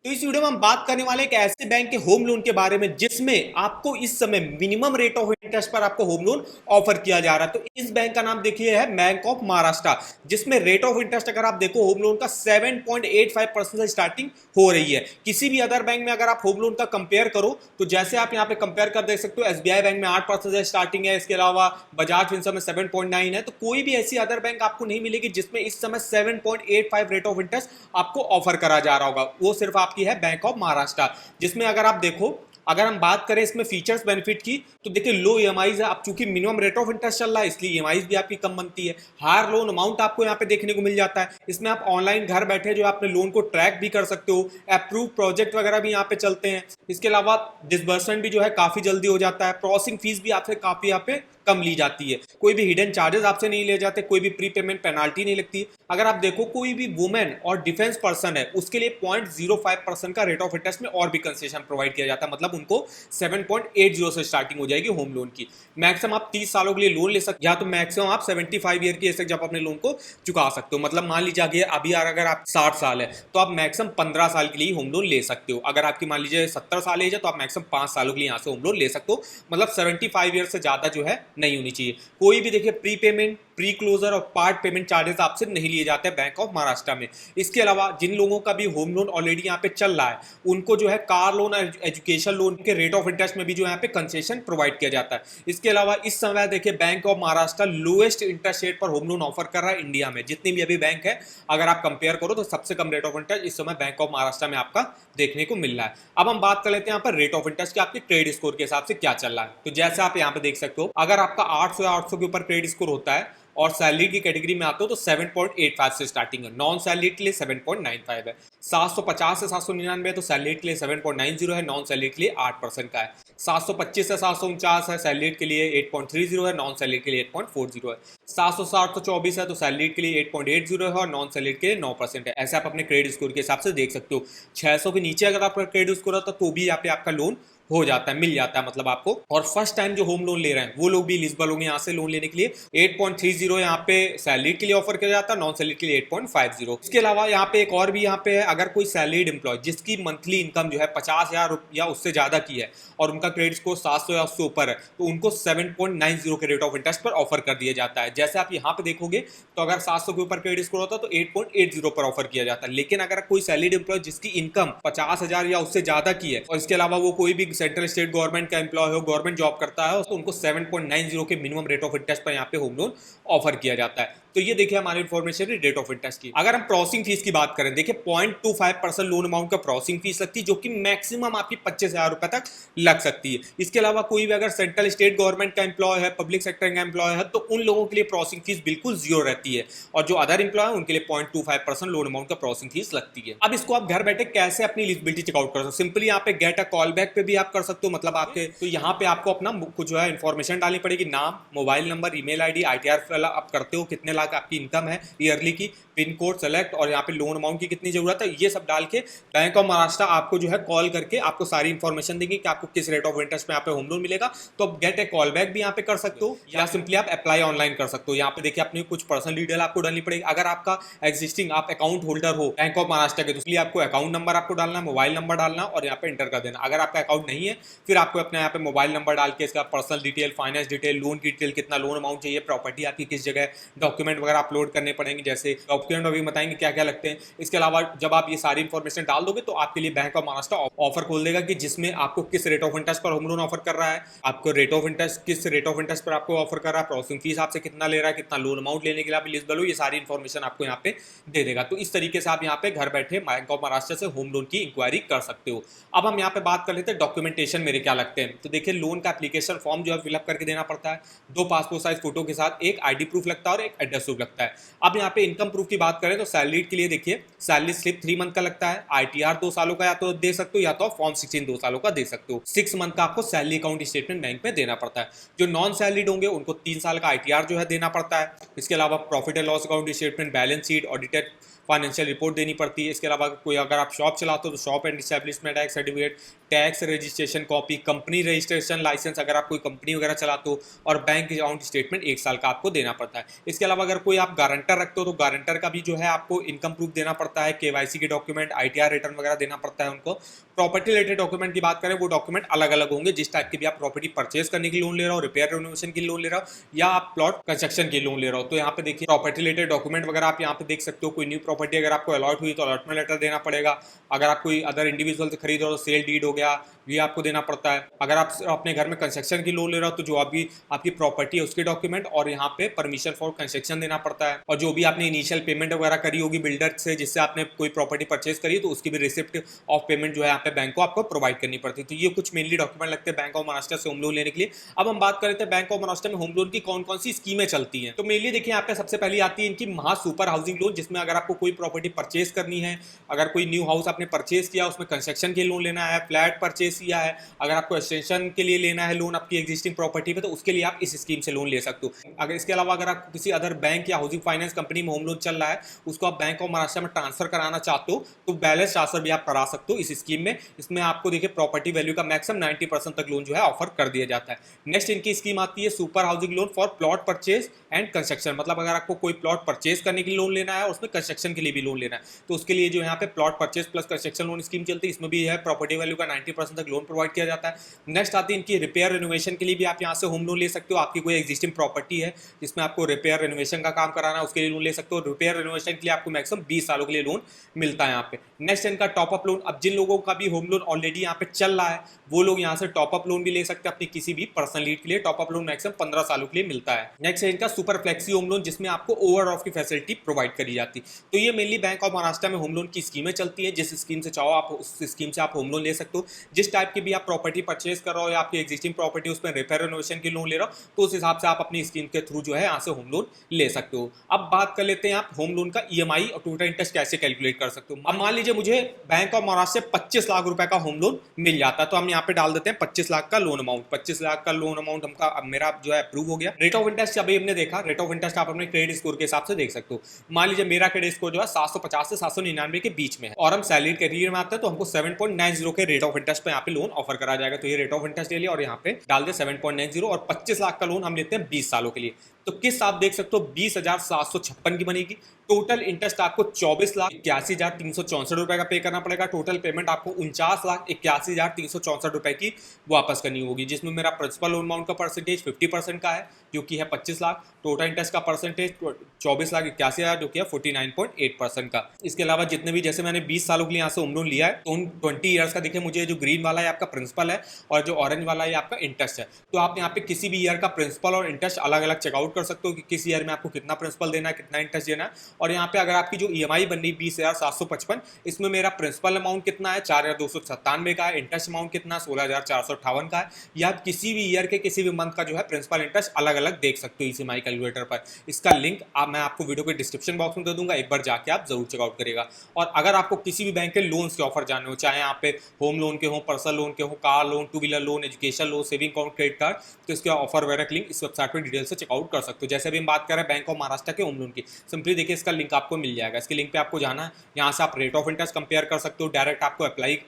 तो इस वीडियो में हम बात करने वाले एक ऐसे बैंक के होम लोन के बारे में जिसमें आपको इस समय मिनिमम रेट ऑफ इंटरेस्ट पर आपको होम लोन ऑफर किया जा रहा है। तो इस बैंक का नाम देखिए है बैंक ऑफ महाराष्ट्र, जिसमें रेट ऑफ इंटरेस्ट अगर आप देखो होम लोन का 7.85% से स्टार्टिंग हो रही है। किसी भी अदर बैंक में अगर आप होम लोन का कंपेयर करो तो जैसे आप यहाँ पे कंपेयर कर देख सकते हो, एसबीआई बैंक में 8% स्टार्टिंग है, इसके अलावा बजाज फिंसर्व में 7.9 है। तो कोई भी ऐसी अदर बैंक आपको नहीं मिलेगी जिसमें इस समय 7.85 रेट ऑफ इंटरेस्ट आपको ऑफर करा जा रहा होगा। वो सिर्फ आपकी है बैंक ऑफ महाराष्ट्र, जिसमें अगर आप देखो, अगर हम बात करें इसमें फीचर्स बेनिफिट की तो देखिए लो ईएमआईज है। अब चूंकि मिनिमम रेट ऑफ इंटरेस्ट चल रहा है इसलिए ईएमआईज भी आपकी कम बनती है। हायर लोन अमाउंट आपको यहाँ पे देखने को मिल जाता है। इसमें आप ऑनलाइन घर बैठे जो अपने लोन को ट्रैक भी कर सकते हो, अप्रूव प्रोजेक्ट वगैरह भी यहाँ पे चलते हैं। इसके अलावा डिसबर्समेंट भी जो है काफी जल्दी हो जाता है। प्रोसेसिंग फीस भी आपसे काफी यहाँ पे कम ली जाती है। कोई भी हिडन चार्जेस आपसे नहीं ले जाते, कोई भी प्री पेमेंट पेनाल्टी नहीं लगती। अगर आप देखो कोई भी वुमेन और डिफेंस पर्सन है उसके लिए 0.05% का रेट ऑफ इंटरेस्ट में और भी कंसेशन प्रोवाइड किया जाता है। मतलब उनको 7.80 से स्टार्टिंग हो जाएगी होम लोन की। मैक्सिमम आप 30 सालों के लिए लोन ले सकते, या तो मैक्सिमम आप 75 ईयर की एज तक जब अपने लोन को चुका सकते हो। मतलब मान लीजिए अभी अगर आप 60 साल है तो आप मैक्सिमम 15 साल के लिए होम लोन ले सकते हो। अगर आपकी मान लीजिए 70 साल एज है तो आप मैक्सिमम 5 सालों के लिए यहाँ से होम लोन ले सकते हो। मतलब 75 ईयर से ज्यादा जो है नहीं होनी चाहिए। कोई भी देखिए प्री पेमेंट, प्री क्लोजर और पार्ट पेमेंट चार्जेस आपसे नहीं लिए जाते हैं बैंक ऑफ महाराष्ट्र में। इसके अलावा जिन लोगों का भी होम लोन ऑलरेडी यहाँ पे चल रहा है उनको जो है कार लोन और एजुकेशन लोन के रेट ऑफ इंटरेस्ट में भी जो यहाँ पे कंसेशन प्रोवाइड किया जाता है। इसके अलावा इस समय देखिए bank of Maharashtra lowest interest rate पर होम लोन ऑफर कर रहा है इंडिया में। जितनी भी अभी बैंक है अगर आप कंपेयर करो तो सबसे कम रेट ऑफ इंटरेस्ट इस समय बैंक ऑफ महाराष्ट्र में आपका देखने को मिल रहा है। अब हम बात कर लेते हैं यहाँ पर रेट ऑफ इंटरेस्ट के आपके क्रेडिट स्कोर के हिसाब से क्या चल रहा है। तो जैसे आप यहाँ पे देख सकते हो, अगर आपका 800 या 800 के ऊपर क्रेडिट स्कोर होता है और सैलरी की कैटेगरी में आते हो तो 7.85 से स्टार्टिंग है। नॉन सैलरी के लिए 7.95 है। 750 से 799 है तो सैलरी के लिए 7.90 है, नॉन सैलरी के लिए 8% का है। 725 से 749 है, सैलरी के लिए 8.30 है, नॉन सैलरी के लिए 8.40 है। 760 से 24 है तो सैलरी के लिए 8.80 है और नॉन सैलरी के लिए 9% है। ऐसे आप अपने क्रेडिट स्कोर के हिसाब से देख सकते हो। 600 के नीचे अगर आपका क्रेडिट स्कोर होता तो भी यहाँ पे आपका लोन हो जाता है, मिल जाता है मतलब आपको। और फर्स्ट टाइम जो होम लोन ले रहे हैं वो लोग भी एलिजिबल होंगे यहाँ से लोन लेने के लिए। 8.30 यहाँ पे सैलरी के लिए ऑफर किया जाता है, नॉन सैलरी के लिए 8.50। इसके अलावा यहाँ पे एक और भी यहाँ पे है, अगर कोई सैलरीड एम्प्लॉय जिसकी मंथली इनकम जो है 50,000 या उससे ज्यादा की है और उनका क्रेडिट स्कोर 700 या उससे ऊपर है तो उनको 7.90 के रेट ऑफ इंटरेस्ट पर ऑफर कर दिया जाता है। जैसे आप यहाँ पे देखोगे तो अगर 700 के ऊपर क्रेडिट स्कोर होता है तो 8.80 पर ऑफर किया जाता है। लेकिन अगर कोई सैलरीड एम्प्लॉय जिसकी इनकम 50,000 या उससे ज्यादा की है और इसके अलावा वो कोई भी सेंट्रल स्टेट गवर्नमेंट का एम्प्लॉय हो, गवर्नमेंट जॉब करता है, तो उनको 7.90 के मिनिमम रेट ऑफ इंटरेस्ट पर यहाँ पे होम लोन ऑफर किया जाता है। तो ये देखिए हमारी इन्फॉर्मेशन है रेट ऑफ इंटरेस्ट की। अगर हम प्रोसेसिंग फीस की बात करें, देखिए 0.25% लोन अमाउंट का प्रोसेसिंग फीस लगती है जो कि मैक्सिमम आपकी 25,000 रुपए तक लग सकती है। इसके अलावा कोई भी अगर सेंट्रल स्टेट गवर्नमेंट का एम्प्लॉय है, पब्लिक सेक्टर का एम्प्लॉय है तो उन लोगों के लिए प्रोसेसिंग फीस बिल्कुल जीरो रहती है और जो अदर एम्प्लॉय है उनके लिए 0.25% लोन अमाउंट का प्रोसेसिंग फीस लगती है। अब इसको आप घर बैठे कैसे अपनी एलिजिबिलिटी चेकआउट कर सकते हो? सिंपली यहाँ पे गेट अ कॉल बैक पे भी आप कर सकते हो। मतलब आपके तो यहाँ पे आपको अपना कुछ जो है इन्फॉर्मेशन डालनी पड़ेगी, नाम, mobile number, email ID, ITR आप करते हो, कितने लाख आपकी इनकम है ईयरली की, पिन कोड सेलेक्ट और यहाँ पे लोन अमाउंट की कितनी जरूरत है, ये सब डाल के बैंक ऑफ महाराष्ट्र आपको जो है कॉल करके आपको सारी इन्फॉर्मेशन देंगे कि आपको किस रेट ऑफ इंटरेस्ट में यहाँ पे होम लोन मिलेगा। तो आप गेट ए कॉल बैक भी यहाँ पे कर सकते हो या सिंपली आप अप्लाई ऑनलाइन कर सकते हो। यहाँ पे देखिए अपनी कुछ पर्सनल डिटेल आपको डालनी पड़ेगी। अगर आपका एग्जिस्टिंग आप अकाउंट होल्डर हो बैंक ऑफ महाराष्ट्र के तो इसलिए आपको अकाउंट नंबर आपको डालना है, मोबाइल नंबर डालना और यहाँ पे एंटर कर देना। अगर आपका अकाउंट नहीं है फिर आपको अपने यहाँ पे मोबाइल नंबर डाल के इसका personal detail, finance detail, loan की डिटेल, कितना लोन अमाउंट चाहिए, प्रॉपर्टी आपकी किस जगह, डॉक्यूमेंट वगैरह अपलोड करने पड़ेंगे। जैसे डॉक्यूमेंट अभी बताएंगे क्या क्या लगते हैं। इसके अलावा जब आप ये सारी इन्फॉर्मेशन डाल दोगे तो आपके लिए बैंक ऑफ महाराष्ट्र ऑफर खोल देगा कि जिसमें आपको किस रेट ऑफ इंटरेस्ट पर होम लोन ऑफर कर रहा है, आपको रेट ऑफ इंटरेस्ट किस रेट ऑफ इंटरेस्ट पर आपको ऑफर कर रहा है, प्रोसेसिंग फीस आपसे कितना ले रहा है, कितना लोन अमाउंट लेने के लिए आप एलिजिबल हो, ये सारी इन्फॉर्मेशन आपको यहाँ पे दे देगा। तो इस तरीके से आप यहाँ पे घर बैठे बैंक ऑफ महाराष्ट्र से होम लोन की इंक्वायरी कर सकते हो। अब हम यहाँ पे बात कर लेते हैं डॉक्यूमेंटेशन मेरे क्या लगते हैं। तो देखिए लोन का एप्लीकेशन फॉर्म जो है फिलअप करके देना पड़ता है। 2 पासपोर्ट साइज फोटो के साथ एक आईडी प्रूफ लगता है और एक एड्रेस प्रूफ लगता है। अब यहाँ पे इनकम प्रूफ की बात करें तो सैलरी के लिए देखिए सैलरी स्लिप 3 मंथ का लगता है, आईटीआर 2 सालों का या तो दे सकते हो या तो फॉर्म 16 2 सालों का दे सकते हो। 6 मंथ का आपको सैलरी अकाउंट स्टेटमेंट बैंक में देना पड़ता है। जो नॉन सैलरीड होंगे उनको 3 साल का आईटीआर जो है देना पड़ता है। इसके अलावा profit and loss account statement, balance sheet, audited financial report देनी पड़ती है। इसके अलावा कोई अगर आप शॉप चलाते हो तो shop and establishment act certificate, tax registration copy, company registration licence अगर आप कोई कंपनी वगैरह चलाते हो, और बैंक अकाउंट स्टेटमेंट 1 साल का आपको देना पड़ता है। इसके अलावा अगर कोई आप गारंटर रखते हो तो गारंटर का भी जो है आपको इनकम प्रूफ देना पड़ता है, केवाईसी के डॉक्यूमेंट, आईटीआर रिटर्न वगैरह देना पड़ता है उनको। प्रॉपर्टी रिलेटेड डॉक्यूमेंट की बात करें, वो डॉक्यूमेंट अलग अलग होंगे, जिस टाइप के भी आप प्रॉपर्टी परचेज करने की लोन ले रहे हो, रिपेयर रिनोवेशन की लोन ले रहा हो, या आप प्लॉट कंस्ट्रक्शन की लोन ले रहा हो। तो यहाँ पे देखिए प्रॉपर्टी रिलेटेड डॉक्यूमेंट वगैरह आप यहाँ पे देख सकते हो। कोई न्यू प्रॉपर्टी अगर आपको अलॉट हुई तो अलॉटमेंट लेटर देना पड़ेगा। अगर आप कोई अदर इंडिविजुअल से खरीद रहे हो तो सेल डीड हो गया, ये आपको देना पड़ता है। अगर आप अपने घर में कंस्ट्रक्शन की लोन ले रहे हो तो जो अभी आपकी प्रॉपर्टी है उसके डॉक्यूमेंट, और यहाँ पे परमिशन फॉर कंस्ट्रक्शन देना पड़ता है। और जो भी आपने इनिशियल पेमेंट वगैरह करी होगी बिल्डर से, जिससे आपने कोई प्रॉपर्टी परचेज करी, तो उसकी भी रिसिप्ट ऑफ पेमेंट जो है यहाँ पे बैंक को आपको प्रोवाइड करनी पड़ती है। तो ये कुछ मेनली डॉक्यूमेंट लगते हैं बैंक ऑफ महाराष्ट्र से होम लोन लेने के लिए। अब हम बात करते हैं बैंक ऑफ महाराष्ट्र में होम लोन की कौन कौन सी स्कीमें चलती हैं। तो मेनली देखिए यहाँ पे सबसे पहले आती है इनकी महा सुपर हाउसिंग लोन, जिसमें अगर आपको कोई प्रॉपर्टी परचेज करनी है, अगर कोई न्यू हाउस आपने परचेज किया, उसमें कंस्ट्रक्शन के लोन लेना है, फ्लैट परचेज किया है, अगर आपको एक्सटेंशन के लिए लेना है लोन आपकी एग्जिस्टिंग प्रॉपर्टी पे, तो उसके लिए आप इस स्कीम से लोन ले सकते हो। अगर इसके अलावा अगर आप किसी अदर बैंक या हाउसिंग फाइनेंस कंपनी में होम लोन चल रहा है, उसको आप बैंक ऑफ महाराष्ट्र में ट्रांसफर कराना चाहते हो, तो बैलेंस ट्रांसफर भी आप करा सकते हो इस स्कीम में। इसमें आपको देखिए प्रॉपर्टी वैल्यू का मैक्सिमम 90% तक लोन जो है ऑफर कर दिया जाता है। नेक्स्ट इनकी स्कीम आती है super housing loan for plot purchase and construction. मतलब अगर आपको कोई प्लॉट परचेज करने के लिए लोन लेना है, उसमें कंस्ट्रक्शन के लिए भी लोन लेना है, तो उसके लिए जो यहाँ पे plot purchase plus construction loan scheme चलती है। इसमें भी है प्रॉपर्टी वैल्यू का 90% तक लोन प्रोवाइड किया जाता है। नेक्स्ट आती है इनकी रिपेयर रिनोवेशन के लिए भी आप यहाँ से होम लोन ले सकते हो। आपकी कोई एग्जिस्टिंग प्रॉपर्टी है जिसमें आपको रिपेयर रिनोवेशन का काम कराना है, उसके लिए लोन ले सकते हो। रिपेयर रिनोवेशन के लिए आपको मैक्सिमम 20 सालों के लिए लोन मिलता है यहाँ पे। नेक्स्ट इनका टॉपअप लोन। अब जिन लोगों का भी होम लोन ऑलरेडी यहाँ पे चल रहा है, वो लोग यहाँ से टॉपअप लोन भी ले सकते हैं अपनी किसी भी पर्सनल नीड के लिए। टॉपअप लोन मैक्सिमम 15 सालों के लिए मिलता है। नेक्स्ट है इनका सुपर फ्लेक्सी होम लोन, जिसमें आपको ओवरड्राफ्ट की फैसिलिटी प्रोवाइड करी जाती है। तो ये मेनली बैंक ऑफ महाराष्ट्र में होम लोन की स्कीमें चलती है। जिस स्कीम से चाहो आप उस स्कीम से आप होम लोन ले सकते हो। जिस टाइप की भी आप प्रॉपर्टी परचेज कर रहे हो या आपकी एग्जिस्टिंग प्रॉपर्टी उसमें रिपेयर रिनोवेशन की लोन ले रहे हो, तो उस हिसाब से आप अपनी स्कीम के थ्रू जो है यहाँ से होम लोन ले सकते हो। अब बात कर लेते हैं आप होम लोन का ईएमआई और टोटल इंटरेस्ट कैसे कैलकुलेट कर सकते हो। अब मान लीजिए मुझे बैंक ऑफ महाराष्ट्र से 25 लाख रुपए का होम लोन मिल जाता है, तो हम यहाँ पे डाल देते हैं 25 लाख का लोन अमाउंट। 25 लाख का लोन अमाउंट हमका अब मेरा जो है अप्रूव हो गया। रेट ऑफ इंटरेस्ट अभी हमने देखा, रेट ऑफ इंटरेस्ट आप अपने क्रेडिट स्कोर के हिसाब से देख सकते हो। मान लीजिए मेरा क्रेडिट स्कोर जो है 750 से 799 के बीच में है, और हम सैलरी कैरियर में आते हैं, तो हमको 7.90 के रेट ऑफ इंटरेस्ट पे यहाँ पे लोन ऑफर करा जाएगा। तो ये रेट ऑफ इंटरेस्ट ले लिया और यहाँ पे डाल दे 7.90, और 25 लाख का लोन हम लेते हैं 20 सालों के लिए। तो किस्त आप देख सकते हो 20,756 की बनेगी। टोटल इंटरेस्ट आपको 24,81,364 रुपए का पे करना पड़ेगा। टोटल पेमेंट आपको 49,81,364 रुपए की वापस करनी होगी, जिसमें मेरा प्रिंसिपल लोन अमाउंट का परसेंटेज 50% का है, जो कि है 25 लाख। टोटल इंटरेस्ट का परसेंटेज 24,81,000 जो कि है 49.8% का। इसके अलावा जितने भी, जैसे मैंने 20 सालों के लिए यहाँ से होम लोन लिया है, तो उन 20 ईयर्स का देखिए मुझे जो ग्रीन वाला है आपका प्रिंसिपल है, और जो ऑरेंज वाला है आपका इंटरेस्ट है। तो आप यहाँ पे किसी भी ईयर का प्रिंसिपल और इंटरेस्ट अलग अलग चेकआउट कर सकते हो कि किस ईयर में आपको कितना प्रिंसिपल देना है, कितना इंटरेस्ट देना है। और यहाँ पे अगर आपकी जो ईएमआई बन रही 20,755, इसमें मेरा प्रिंसिपल अमाउंट कितना है 4,297 का है, इंटरेस्ट अमाउंट कितना 16,458 का है। या आप किसी भी ईयर के किसी भी मंथ का जो है प्रिंसिपल इंटरेस्ट अलग अलग देख सकते हो ईएमआई कैलकुलेटर पर। इसका लिंक मैं आपको वीडियो के डिस्क्रिप्शन बॉक्स में दे दूंगा, एक बार जाके आप जरूर चेकआउट करिएगा। और अगर आपको किसी भी बैंक के लोन्स के ऑफर जानने हो, चाहे यहाँ पे होम लोन के हो, पर्सनल लोन के हो, car loan, 2 wheeler loan, education loan, saving account, credit card, तो इसके ऑफर वगैरह लिंक इस वेबसाइट पर डिटेल से चेकआउट कर सकते हो। जैसे अभी हम बात कर रहे हैं बैंक ऑफ महाराष्ट्र के होम लोन की, सिंपली देखिए इसका लिंक आपको मिल जाएगा। इसके लिंक पे आपको जाना है, यहाँ से आप रेट ऑफ इंटरेस्ट कंपेयर कर सकते हो। डायरेक्ट आपको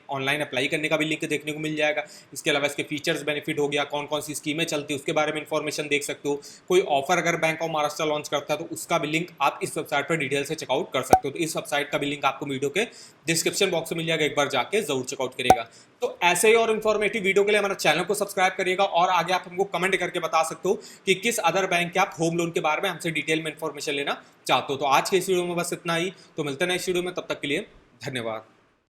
ऑनलाइन अप्लाई करने का भी लिंक देखने को मिल जाएगा। इसके अलावा इसके फीचर्स बेनिफिट हो गया, कौन कौन सी स्कीमें चलती है उसके बारे में इंफॉर्मेशन देख सकते हो। कोई ऑफर अगर बैंक ऑफ महाराष्ट्र लॉन्च करता है तो उसका भी लिंक आप इस वेबसाइट पर डिटेल से चेकआउट कर सकते हो। तो इस वेबसाइट का भी लिंक आपको वीडियो के डिस्क्रिप्शन बॉक्स में मिल जाएगा, एक बार जाके जरूर चेकआउट करिएगा। तो ऐसे ही और इन्फॉर्मेटिव वीडियो के लिए हमारे चैनल को सब्सक्राइब करिएगा, और आगे आप हमको कमेंट करके बता सकते हो कि किस अदर बैंक के आप होम लोन के बारे में हमसे डिटेल में इंफॉर्मेशन लेना चाहते हो। तो आज के इस वीडियो में बस इतना ही, तो मिलते हैं नेक्स्ट वीडियो में, तब तक के लिए धन्यवाद।